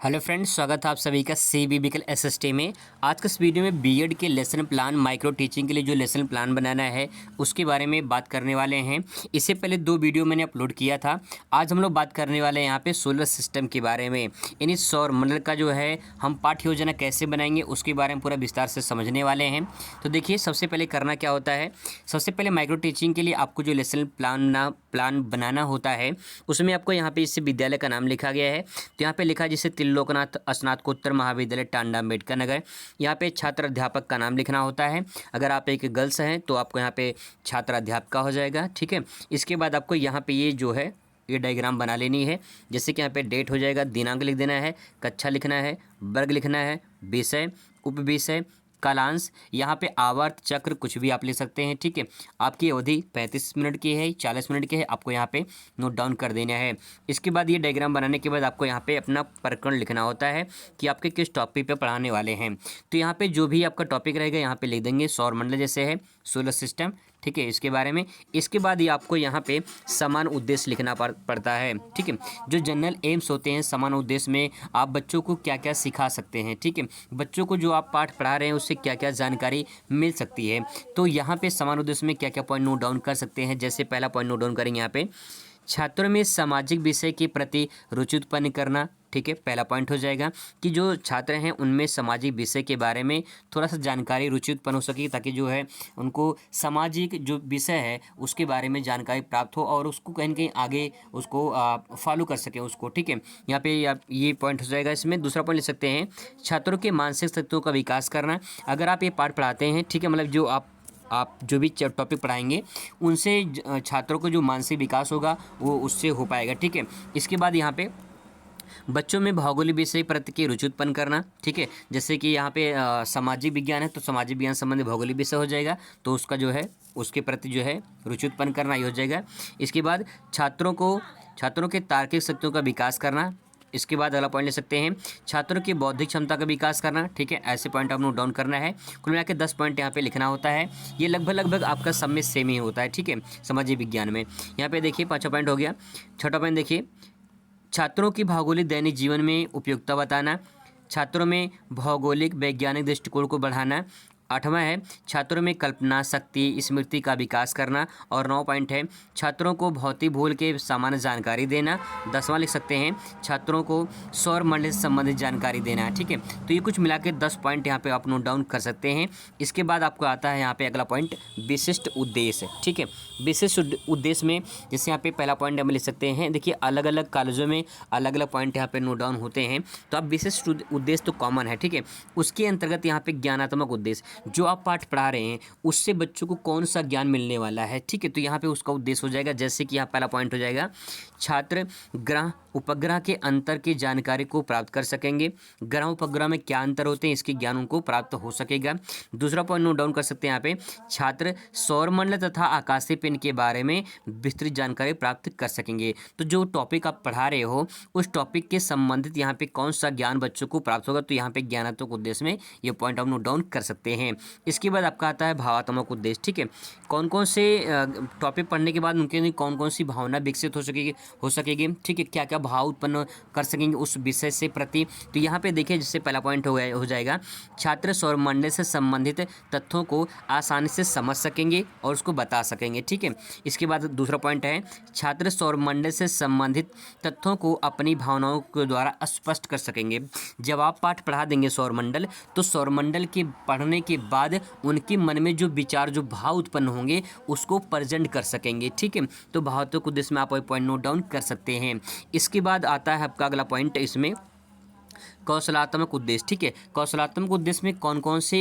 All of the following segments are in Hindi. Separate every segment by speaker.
Speaker 1: हेलो फ्रेंड्स, स्वागत है आप सभी का CBBCL SST में। आज के इस वीडियो में बीएड के लेसन प्लान माइक्रो टीचिंग के लिए जो लेसन प्लान बनाना है उसके बारे में बात करने वाले हैं। इससे पहले 2 वीडियो मैंने अपलोड किया था। आज हम लोग बात करने वाले हैं यहाँ पे सोलर सिस्टम के बारे में, यानी सौर मंडल का जो है हम पाठ्य योजना कैसे बनाएंगे उसके बारे में पूरा विस्तार से समझने वाले हैं। तो देखिए, सबसे पहले करना क्या होता है, सबसे पहले माइक्रो टीचिंग के लिए आपको जो लेसन प्लान बनाना होता है उसमें आपको यहाँ पे इससे विद्यालय का नाम लिखा गया है। तो यहाँ पे लिखा है जैसे लोकनाथ स्नातकोत्तर महाविद्यालय टांडा अम्बेडकर नगर। यहाँ पे छात्र अध्यापक का नाम लिखना होता है। अगर आप एक गर्ल्स हैं तो आपको यहाँ पे छात्र अध्यापिका हो जाएगा, ठीक है। इसके बाद आपको यहाँ पे ये जो है ये डायग्राम बना लेनी है। जैसे कि यहाँ पे डेट हो जाएगा, दिनांक लिख देना है, कक्षा लिखना है, वर्ग लिखना है, विषय, उपविषय, कालांश, यहाँ पे आवर्त चक्र कुछ भी आप ले सकते हैं, ठीक है। आपकी अवधि 35 मिनट की है, 40 मिनट की है, आपको यहाँ पे नोट डाउन कर देना है। इसके बाद ये डायग्राम बनाने के बाद आपको यहाँ पे अपना प्रकरण लिखना होता है कि आपके किस टॉपिक पे पढ़ाने वाले हैं। तो यहाँ पे जो भी आपका टॉपिक रहेगा यहाँ पे लिख देंगे सौर मंडल जैसे है सोलर सिस्टम, ठीक है, इसके बारे में। इसके बाद ये आपको यहाँ पे समान उद्देश्य लिखना पड़ता है, ठीक है। जो जनरल एम्स होते हैं समान उद्देश्य में आप बच्चों को क्या क्या सिखा सकते हैं, ठीक है, बच्चों को जो आप पाठ पढ़ा रहे हैं उससे क्या क्या जानकारी मिल सकती है। तो यहाँ पे समान उद्देश्य में क्या क्या पॉइंट नोट डाउन कर सकते हैं। जैसे पहला पॉइंट नोट डाउन करेंगे यहाँ पे, छात्रों में सामाजिक विषय के प्रति रुचि उत्पन्न करना, ठीक है, पहला पॉइंट हो जाएगा कि जो छात्र हैं उनमें सामाजिक विषय के बारे में थोड़ा सा जानकारी रुचि उत्पन्न हो सके, ताकि जो है उनको सामाजिक जो विषय है उसके बारे में जानकारी प्राप्त हो और उसको कहीं ना कहीं आगे उसको फॉलो कर सकें उसको, ठीक है। यहाँ पे आप ये पॉइंट हो जाएगा। इसमें दूसरा पॉइंट लिख सकते हैं छात्रों के मानसिक तत्वों का विकास करना। अगर आप ये पाठ पढ़ाते हैं, ठीक है, मतलब जो आप जो भी टॉपिक पढ़ाएंगे उनसे छात्रों को जो मानसिक विकास होगा वो उससे हो पाएगा, ठीक है। इसके बाद यहाँ पे बच्चों में भौगोलिक विषय प्रति की रुचि उत्पन्न करना, ठीक है। जैसे कि यहाँ पे सामाजिक विज्ञान है तो सामाजिक विज्ञान संबंधी भौगोलिक विषय हो जाएगा, तो उसका जो है उसके प्रति जो है रुचि उत्पन्न करना ही हो जाएगा। इसके बाद छात्रों के तार्किक शक्तियों का विकास करना। इसके बाद अगला पॉइंट ले सकते हैं छात्रों की बौद्धिक क्षमता का विकास करना, ठीक है। ऐसे पॉइंट आप नोट डाउन करना है। कुल मिला के 10 पॉइंट यहाँ पे लिखना होता है। ये लगभग आपका सब में सेम ही होता है, ठीक है, सामाजिक विज्ञान में। यहाँ पे देखिए 5वां पॉइंट हो गया। 6वां पॉइंट देखिए, छात्रों की भौगोलिक दैनिक जीवन में उपयोगिता बताना, छात्रों में भौगोलिक वैज्ञानिक दृष्टिकोण को बढ़ाना। 8वां है छात्रों में कल्पना शक्ति स्मृति का विकास करना। और 9 पॉइंट है छात्रों को भौतिक भूगोल के सामान्य जानकारी देना। 10वां लिख सकते हैं छात्रों को सौर मंडल से संबंधित जानकारी देना, ठीक है। तो ये कुछ मिला के 10 पॉइंट यहाँ पे आप नोट डाउन कर सकते हैं। इसके बाद आपको आता है यहाँ पे अगला पॉइंट विशिष्ट उद्देश्य, ठीक है। विशिष्ट उद्देश्य में जैसे यहाँ पे पहला पॉइंट हम लिख सकते हैं, देखिए अलग अलग कॉलेजों में अलग अलग पॉइंट यहाँ पे नोट डाउन होते हैं। तो अब विशिष्ट उद्देश्य तो कॉमन है, ठीक है। उसके अंतर्गत यहाँ पे ज्ञानात्मक उद्देश्य, जो आप पाठ पढ़ा रहे हैं उससे बच्चों को कौन सा ज्ञान मिलने वाला है, ठीक है। तो यहाँ पे उसका उद्देश्य हो जाएगा। जैसे कि यहाँ पहला पॉइंट हो जाएगा छात्र ग्रह उपग्रह के अंतर की जानकारी को प्राप्त कर सकेंगे। ग्रह उपग्रह में क्या अंतर होते हैं इसके ज्ञान उनको प्राप्त हो सकेगा। दूसरा पॉइंट नोट डाउन कर सकते हैं यहाँ पे छात्र सौरमंडल तथा आकाशीय पिंड के बारे में विस्तृत जानकारी प्राप्त कर सकेंगे। तो जो टॉपिक आप पढ़ा रहे हो उस टॉपिक के संबंधित यहाँ पे कौन सा ज्ञान बच्चों को प्राप्त होगा, तो यहाँ पे ज्ञानात्मक उद्देश्य में ये पॉइंट आप नोट डाउन कर सकते हैं। इसके बाद आपका आता है भावात्मक उद्देश्य, ठीक है। कौन कौन से टॉपिक पढ़ने के बाद उनके अंदर कौन कौन सी भावना विकसित हो सकेगी, ठीक है, क्या क्या भाव उत्पन्न कर सकेंगे उस विषय से प्रति। तो यहाँ पे देखिए जिससे पहला पॉइंट हो जाएगा छात्र सौरमंडल से संबंधित तथ्यों को आसानी से समझ सकेंगे और उसको बता सकेंगे, ठीक है। इसके बाद दूसरा पॉइंट है छात्र सौरमंडल से संबंधित तथ्यों को अपनी भावनाओं के द्वारा स्पष्ट कर सकेंगे। जब आप पाठ पढ़ा देंगे सौरमंडल, तो सौरमंडल के पढ़ने के बाद उनके मन में जो विचार जो भाव उत्पन्न होंगे उसको प्रेजेंट कर सकेंगे, ठीक है। तो भावात्मक उद्देश्य में आप पॉइंट नोट डाउन कर सकते हैं। इसके बाद आता है आपका अगला पॉइंट इसमें कौशलात्मक उद्देश्य, ठीक है। कौशलात्मक उद्देश्य में कौन कौन से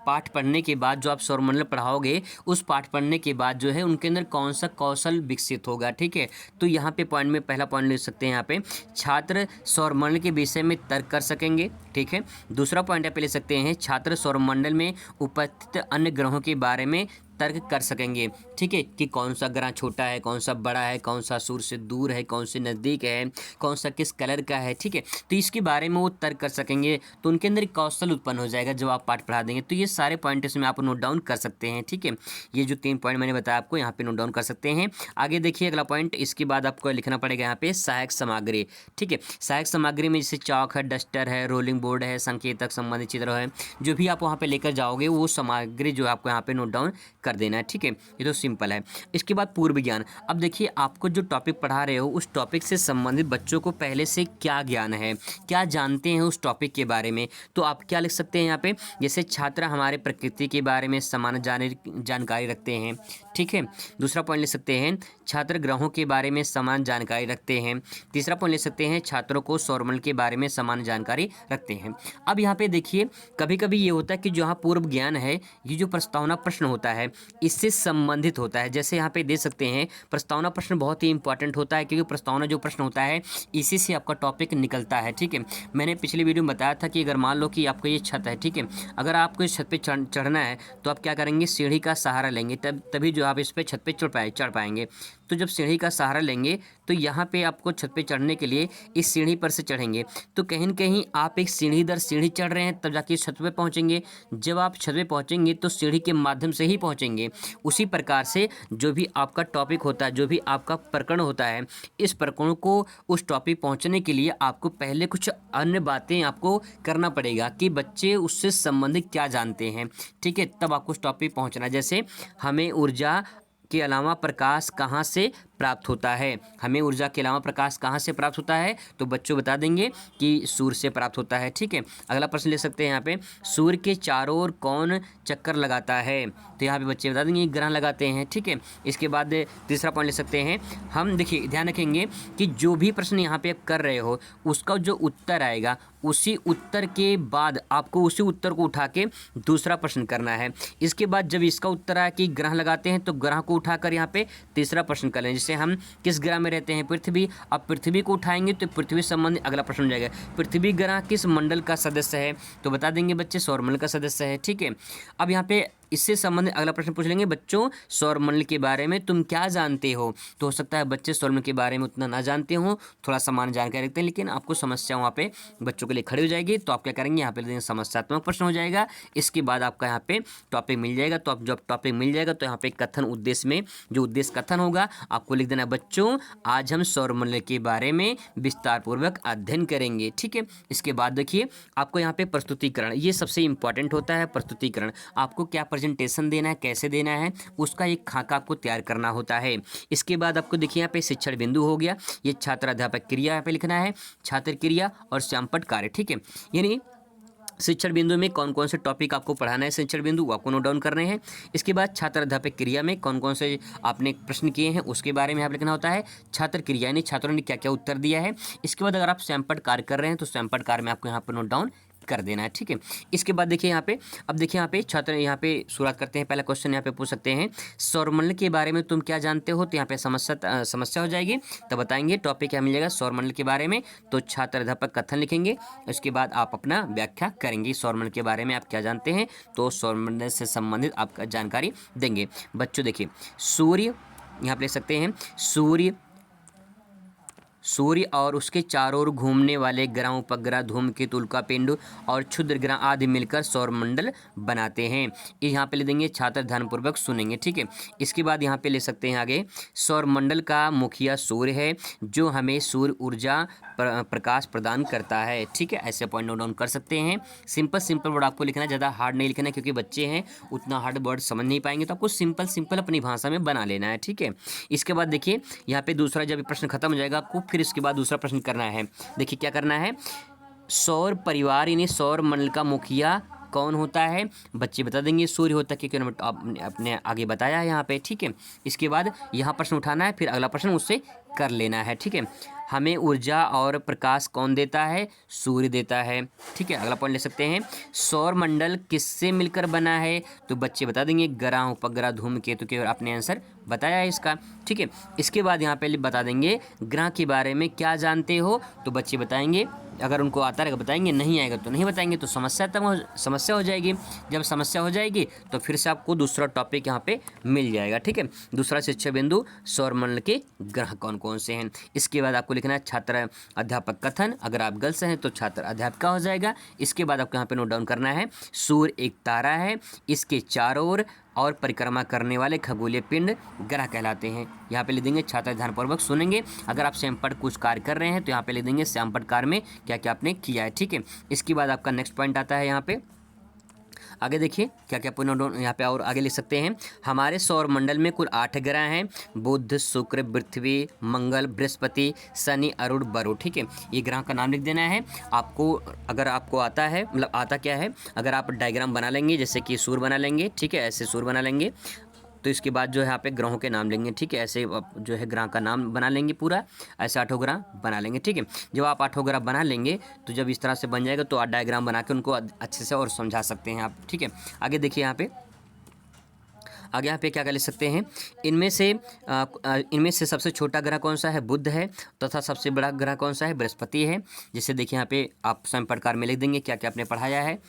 Speaker 1: पाठ पढ़ने के बाद जो आप सौरमंडल पढ़ाओगे उस पाठ पढ़ने के बाद जो है उनके अंदर कौन सा कौशल विकसित होगा, ठीक है। तो यहाँ पे पॉइंट में पहला पॉइंट ले सकते हैं यहाँ पे छात्र सौरमंडल के विषय में तर्क कर सकेंगे, ठीक है। दूसरा पॉइंट यहाँ पे ले सकते हैं छात्र सौरमंडल में उपस्थित अन्य ग्रहों के बारे में तर्क कर सकेंगे, ठीक है, कि कौन सा ग्रह छोटा है, कौन सा बड़ा है, कौन सा सूर्य से दूर है, कौन से नज़दीक है, कौन सा किस कलर का है, ठीक है। तो इसके बारे में वो तर्क कर सकेंगे, तो उनके अंदर एक कौशल उत्पन्न हो जाएगा जब आप पाठ पढ़ा देंगे। तो ये सारे पॉइंट इसमें आप नोट डाउन कर सकते हैं, ठीक है। ये जो 3 पॉइंट मैंने बताया आपको यहाँ पे नोट डाउन कर सकते हैं। आगे देखिए अगला पॉइंट, इसके बाद आपको लिखना पड़ेगा यहाँ पे सहायक सामग्री, ठीक है। सहायक सामग्री में जैसे चौक है, डस्टर है, रोलिंग बोर्ड है, संकेतक संबंधित चित्र है, जो भी आप वहाँ पे लेकर जाओगे वो सामग्री जो आपको यहाँ पे नोट डाउन कर देना है, ठीक है। ये तो सिंपल है। इसके बाद पूर्व ज्ञान। अब देखिए आपको जो टॉपिक पढ़ा रहे हो उस टॉपिक से संबंधित बच्चों को पहले से क्या ज्ञान है, क्या जानते हैं उस टॉपिक के बारे में। तो आप क्या लिख सकते हैं यहाँ पे, जैसे छात्र हमारे प्रकृति के बारे में समान जानकारी रखते हैं, ठीक है। दूसरा पॉइंट लिख सकते हैं छात्र ग्रहों के बारे में समान जानकारी रखते हैं। तीसरा पॉइंट लिख सकते हैं छात्रों को सौरमंडल के बारे में समान जानकारी रखते हैं। अब यहाँ पे देखिए कभी कभी ये होता है कि जहाँ पूर्व ज्ञान है, ये जो प्रस्तावना प्रश्न होता है इससे संबंधित होता है। जैसे यहाँ पे दे सकते हैं प्रस्तावना प्रश्न बहुत ही इंपॉर्टेंट होता है, क्योंकि प्रस्तावना जो प्रश्न होता है इसी से आपका टॉपिक निकलता है, ठीक है। मैंने पिछली वीडियो में बताया था कि अगर मान लो कि आपको ये छत है, ठीक है, अगर आपको इस छत पे चढ़ना है तो आप क्या करेंगे, सीढ़ी का सहारा लेंगे, तभी जो आप इस पे छत पे चढ़ पाएंगे। तो जब सीढ़ी का सहारा लेंगे तो यहाँ पे आपको छत पे चढ़ने के लिए इस सीढ़ी पर से चढ़ेंगे, तो कहीं न कहीं आप एक सीढ़ी दर सीढ़ी चढ़ रहे हैं, तब जाके छत पे पहुँचेंगे। जब आप छत पे पहुँचेंगे तो सीढ़ी के माध्यम से ही पहुँचेंगे। उसी प्रकार से जो भी आपका टॉपिक होता है, जो भी आपका प्रकरण होता है, इस प्रकरण को उस टॉपिक पहुँचने के लिए आपको पहले कुछ अन्य बातें आपको करना पड़ेगा कि बच्चे उससे संबंधित क्या जानते हैं, ठीक है, तब आपको उस टॉपिक पहुँचना। जैसे हमें ऊर्जा के अलावा प्रकाश कहाँ से प्राप्त होता है, हमें ऊर्जा के अलावा प्रकाश कहाँ से प्राप्त होता है, तो बच्चों बता देंगे कि सूर्य से प्राप्त होता है, ठीक है। अगला प्रश्न ले सकते हैं यहाँ पे, सूर्य के चारों ओर कौन चक्कर लगाता है, तो यहाँ पे बच्चे बता देंगे ग्रह लगाते हैं, ठीक है। इसके बाद तीसरा पॉइंट ले सकते हैं हम, देखिए ध्यान रखेंगे कि जो भी प्रश्न यहाँ पे आप कर रहे हो उसका जो उत्तर आएगा उसी उत्तर के बाद आपको उसी उत्तर को उठा के दूसरा प्रश्न करना है। इसके बाद जब इसका उत्तर आया कि ग्रह लगाते हैं तो ग्रह को उठाकर यहाँ पे तीसरा प्रश्न कर लें। जैसे हम किस ग्रह में रहते हैं, पृथ्वी, अब पृथ्वी को उठाएंगे तो पृथ्वी संबंधी अगला प्रश्न हो जाएगा, पृथ्वी ग्रह किस मंडल का सदस्य है, तो बता देंगे बच्चे सौरमंडल का सदस्य है, ठीक है। अब यहाँ पे इससे संबंधित अगला प्रश्न पूछ लेंगे, बच्चों सौरमंडल के बारे में तुम क्या जानते हो, तो हो सकता है बच्चे सौरमंडल के बारे में उतना ना जानते हो, थोड़ा सामान्य जानकारी रखते हैं, लेकिन आपको समस्या वहाँ पे बच्चों के लिए खड़ी हो जाएगी। तो आप क्या करेंगे, यहाँ पे समस्यात्मक प्रश्न हो जाएगा। इसके बाद आपका यहाँ पे टॉपिक मिल जाएगा, तो आप जब टॉपिक मिल जाएगा तो यहाँ पे कथन उद्देश्य में जो उद्देश्य कथन होगा आपको लिख देना, बच्चों आज हम सौरमंडल के बारे में विस्तार पूर्वक अध्ययन करेंगे, ठीक है। इसके बाद देखिए आपको यहाँ पे प्रस्तुतिकरण, ये सबसे इंपॉर्टेंट होता है। प्रस्तुतिकरण आपको क्या प्रेजेंटेशन देना है, कैसे देना है, उसका एक खाका आपको तैयार करना होता है। इसके बाद आपको देखिए यहाँ पे शिक्षण बिंदु हो गया, ये छात्र अध्यापक क्रिया यहाँ पे लिखना है, छात्र क्रिया और श्यामपट्ट कार्य, ठीक है। यानी शिक्षण बिंदु में कौन कौन से टॉपिक आपको पढ़ाना है, शिक्षण बिंदु आपको नोट डाउन करने हैं। इसके बाद छात्र अध्यापक क्रिया में कौन कौन से आपने प्रश्न किए हैं उसके बारे में यहाँ लिखना होता है। छात्र क्रिया यानी छात्रों ने क्या क्या उत्तर दिया है। इसके बाद अगर आप श्यामपट्ट कार्य कर रहे हैं तो श्यामपट्ट कार्य में आपको यहाँ पर नोट डाउन कर देना है, ठीक है। इसके बाद देखिए यहाँ पे, अब देखिए यहाँ पे छात्र यहाँ पे शुरुआत करते हैं। पहला क्वेश्चन यहाँ पे पूछ सकते हैं, सौरमंडल के बारे में तुम क्या जानते हो, तो यहाँ पे समस्या हो जाएगी, तो बताएंगे टॉपिक क्या मिल जाएगा सौरमंडल के बारे में, तो छात्र अध्यापक कथन लिखेंगे। उसके बाद आप अपना व्याख्या करेंगे सौरमंडल के बारे में आप क्या जानते हैं, तो सौरमंडल से संबंधित आपका जानकारी देंगे। बच्चों देखिए सूर्य यहाँ पे ले सकते हैं, सूर्य और उसके चारों ओर घूमने वाले ग्रह, उपग्रह, धूमकेतु, उल्कापिंड और क्षुद्र ग्रह आदि मिलकर सौरमंडल बनाते हैं। यहाँ पे ले देंगे, छात्र ध्यानपूर्वक सुनेंगे, ठीक है। इसके बाद यहाँ पे ले सकते हैं आगे, सौरमंडल का मुखिया सूर्य है जो हमें सूर्य ऊर्जा प्रकाश प्रदान करता है, ठीक है। ऐसे पॉइंट नोट डाउन कर सकते हैं। सिंपल वर्ड आपको लिखना है, ज़्यादा हार्ड नहीं लिखना है, क्योंकि बच्चे हैं उतना हार्ड वर्ड समझ नहीं पाएंगे, तो आपको सिंपल अपनी भाषा में बना लेना है, ठीक है। इसके बाद देखिए यहाँ पे दूसरा जब प्रश्न खत्म हो जाएगा आपको फिर इसके बाद दूसरा प्रश्न करना है। देखिए क्या करना है, सौर परिवार यानी सौर मंडल का मुखिया कौन होता है, बच्चे बता देंगे सूर्य होता है, क्योंकि आपने आगे बताया है यहाँ पे, ठीक है। इसके बाद यहाँ प्रश्न उठाना है, फिर अगला प्रश्न उससे कर लेना है। ठीक है, हमें ऊर्जा और प्रकाश कौन देता है? सूर्य देता है। ठीक है, अगला पॉइंट ले सकते हैं, सौर मंडल किससे मिलकर बना है? तो बच्चे बता देंगे ग्रह, उपग्रह, धूमकेतु के, आपने आंसर बताया है इसका। ठीक है, इसके बाद यहाँ पे बता देंगे ग्रह के बारे में क्या जानते हो? तो बच्चे बताएंगे, अगर उनको आता रहेगा बताएंगे, नहीं आएगा तो नहीं बताएंगे, तो समस्या हो जाएगी। जब समस्या हो जाएगी तो फिर से आपको दूसरा टॉपिक यहाँ पे मिल जाएगा। ठीक है, दूसरा शिक्षा बिंदु, सौरमंडल के ग्रह कौन कौन से हैं। इसके बाद आपको लिखना है छात्र अध्यापक कथन, अगर आप गर्ल्स हैं तो छात्र अध्यापिका हो जाएगा। इसके बाद आपको यहाँ पे नोट डाउन करना है, सूर्य एक तारा है, इसके चारों ओर और परिक्रमा करने वाले खगोलीय पिंड ग्रह कहलाते हैं। यहाँ पे लिख देंगे, छात्र ध्यानपूर्वक सुनेंगे। अगर आप श्यामपट्ट कुछ कार्य कर रहे हैं तो यहाँ पे लिख देंगे श्यामपट्ट कार्य में क्या क्या आपने किया है। ठीक है, इसके बाद आपका नेक्स्ट पॉइंट आता है, यहाँ पे आगे देखिए क्या क्या पॉइंट यहाँ पे और आगे लिख सकते हैं। हमारे सौर मंडल में कुल 8 ग्रह हैं, बुध, शुक्र, पृथ्वी, मंगल, बृहस्पति, शनि, अरुण, वरुण। ठीक है, ये ग्रह का नाम लिख देना है आपको। अगर आपको आता है, मतलब आता क्या है, अगर आप डायग्राम बना लेंगे, जैसे कि सूर्य बना लेंगे, ठीक है, ऐसे सूर्य बना लेंगे, तो इसके बाद जो है यहाँ पे ग्रहों के नाम लेंगे। ठीक है, ऐसे जो है ग्रह का नाम बना लेंगे पूरा, ऐसे 8 ग्रह बना लेंगे। ठीक है, जब आप 8 ग्रह बना लेंगे तो जब इस तरह से बन जाएगा तो आप डायग्राम बना के उनको अच्छे से और समझा सकते हैं आप। ठीक है, आगे देखिए यहाँ पे, आगे यहाँ पे क्या लिख सकते हैं, इनमें से सबसे छोटा ग्रह कौन सा है? बुध है, तथा सबसे बड़ा ग्रह कौन सा है? बृहस्पति है। जैसे देखिए यहाँ पे आप स्वयं पढ़कर में लिख देंगे क्या क्या आपने पढ़ाया है,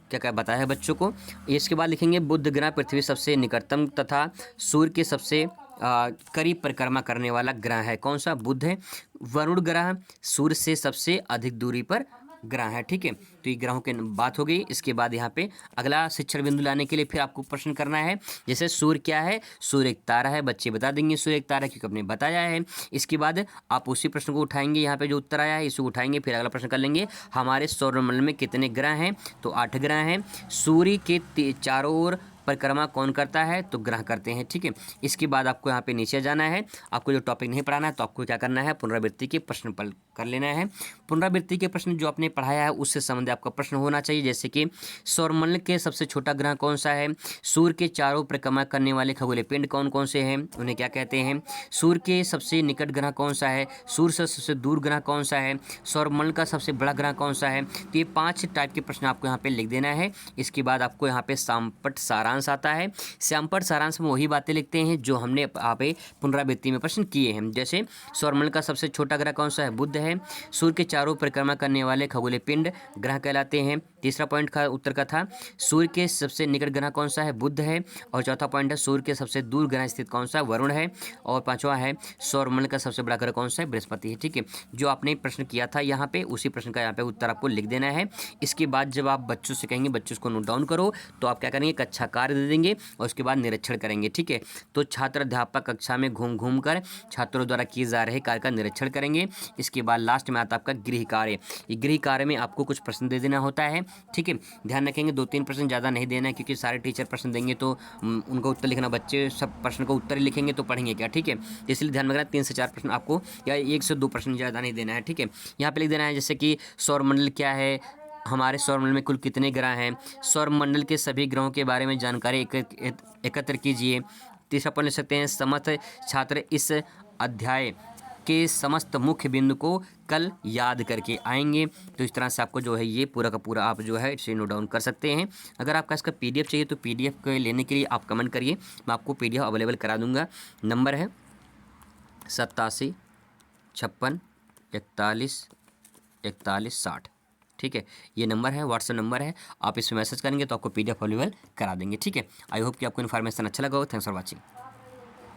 Speaker 1: क्या क्या बताया है बच्चों को। इसके बाद लिखेंगे, बुध ग्रह पृथ्वी सबसे निकटतम तथा सूर्य के सबसे करीब परिक्रमा करने वाला ग्रह है। कौन सा? बुध है। वरुण ग्रह सूर्य से सबसे अधिक दूरी पर ग्रह है। ठीक है, तो ये ग्रहों की बात हो गई। इसके बाद यहाँ पे अगला शिक्षण बिंदु लाने के लिए फिर आपको प्रश्न करना है, जैसे सूर्य क्या है? सूर्य एक तारा है, बच्चे बता देंगे सूर्य एक तारा, क्योंकि आपने बताया है। इसके बाद आप उसी प्रश्न को उठाएंगे, यहाँ पे जो उत्तर आया है इसे उठाएंगे, फिर अगला प्रश्न कर लेंगे, हमारे सौरमंडल में कितने ग्रह हैं? तो 8 ग्रह हैं। सूर्य के चारों ओर परिक्रमा कौन करता है? तो ग्रह करते हैं। ठीक है, इसके बाद आपको यहाँ पे नीचे जाना है, आपको जो टॉपिक नहीं पढ़ाना है तो आपको क्या करना है, पुनरावृत्ति के प्रश्न पढ़ कर लेना है। पुनरावृत्ति के प्रश्न जो आपने पढ़ाया है उससे संबंधित आपका प्रश्न होना चाहिए, जैसे कि सौरमंडल के सबसे छोटा ग्रह कौन सा है? सूर्य के चारों परिक्रमा करने वाले खगोलीय पिंड कौन कौन से हैं, उन्हें क्या कहते हैं? सूर्य के सबसे निकट ग्रह कौन सा है? सूर्य से सबसे दूर ग्रह कौन सा है? सौरमंडल का सबसे बड़ा ग्रह कौन सा है? तो ये 5 टाइप के प्रश्न आपको यहाँ पे लिख देना है। इसके बाद आपको यहाँ पे श्यामपट्ट सारांश आता है। श्यामपट्ट सारांश में वही बातें लिखते हैं जो हमने यहाँ पे पुनरावृत्ति में प्रश्न किए हैं, जैसे सौरमंडल का सबसे छोटा ग्रह कौन सा है? बुध है। सूर्य के चारों परिक्रमा करने वाले खगोलीय पिंड ग्रह कहलाते हैं। तीसरा पॉइंट का उत्तर का था, सूर्य के सबसे निकट ग्रह कौन सा है? बुध है। और चौथा पॉइंट है, सूर्य के सबसे दूर ग्रह स्थित कौन सा? वरुण है। और पांचवा है, सौरमंडल का सबसे बड़ा ग्रह कौन सा है? बृहस्पति है। ठीक है, जो आपने प्रश्न किया था यहाँ पे उसी प्रश्न का यहाँ पे उत्तर आपको लिख देना है। इसके बाद जब आप बच्चों से कहेंगे, बच्चों को नोट डाउन करो, तो आप क्या करेंगे, कक्षा कार्य दे देंगे और उसके बाद निरीक्षण करेंगे। ठीक है, तो छात्र अध्यापक कक्षा में घूम घूम कर छात्रों द्वारा किए जा रहे कार्य का निरीक्षण करेंगे। इसके बाद लास्ट में आता आपका गृह कार्य। गृह कार्य में आपको कुछ प्रश्न दे देना होता है। ठीक है, ध्यान रखेंगे 2-3 प्रश्न, ज़्यादा नहीं देना है, क्योंकि सारे टीचर प्रश्न देंगे तो उनका उत्तर लिखना, बच्चे सब प्रश्न का उत्तर ही लिखेंगे तो पढ़ेंगे क्या। ठीक है, इसलिए ध्यान रखना 3 से 4 प्रश्न आपको, या 1 से 2 प्रश्न, ज़्यादा नहीं देना है। ठीक है, यहाँ पे लिख देना है जैसे कि सौरमंडल क्या है, हमारे सौरमंडल में कुल कितने ग्रह हैं, सौरमंडल के सभी ग्रहों के बारे में जानकारी एकत्र कीजिए। तीसरा पॉइंट ले सकते हैं, समस्त छात्र इस अध्याय के समस्त मुख्य बिंदु को कल याद करके आएंगे। तो इस तरह से आपको जो है ये पूरा का पूरा आप जो है इसे नोट डाउन कर सकते हैं। अगर आपका इसका PDF चाहिए तो PDF को लेने के लिए आप कमेंट करिए, मैं आपको PDF अवेलेबल करा दूंगा। नंबर है 87 56 41 41 60। ठीक है, ये नंबर है, व्हाट्सएप नंबर है, आप इस पर मैसेज करेंगे तो आपको PDF अवेलेबल करा देंगे। ठीक है, आई होप कि आपको इन्फॉर्मेशन अच्छा लगा हो। Thanks for watching.